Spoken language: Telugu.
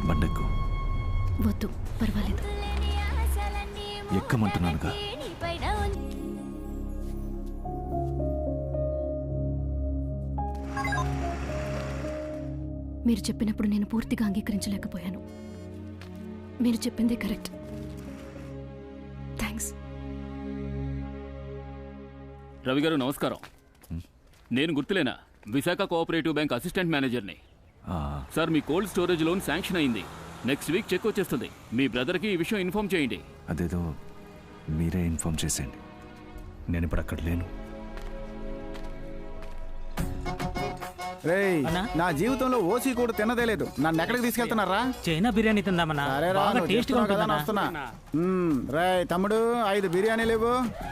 బండెక్కు. వద్దు, పర్వాలేదు. ఎక్కమంటున్నానుగా. మీరు చెప్పినప్పుడు నేను పూర్తిగా అంగీకరించలేకపోయాను. మీరు చెప్పిందే కరెక్ట్. థ్యాంక్స్. రవి గారు నమస్కారం. నేను గుర్తులేనా, విశాఖ కోఆపరేటివ్ బ్యాంక్ అసిస్టెంట్ మేనేజర్ని. సార్, మీ కోల్డ్ స్టోరేజ్ లోన్ శాంక్షన్ అయింది. నెక్స్ట్ వీక్ చెక్ వచ్చేస్తుంది. మీ బ్రదర్కి ఈ విషయం ఇన్ఫార్మ్ చేయండి. అదేదో మీరే ఇన్ఫార్మ్ చేసేయండి. నేను ఇప్పుడు అక్కడ లేను. రేయ్, నా జీవితంలో ఓసీ కూడా తినదే లేదు. నన్ను ఎక్కడికి తీసుకెళ్తున్నారా? చైనా బిర్యానీ తిందామన్నా. బాగా టేస్ట్గా ఉంటుందన్నా. రేయ్ తమ్ముడు, 5 బిర్యానీలు ఇవ్వు.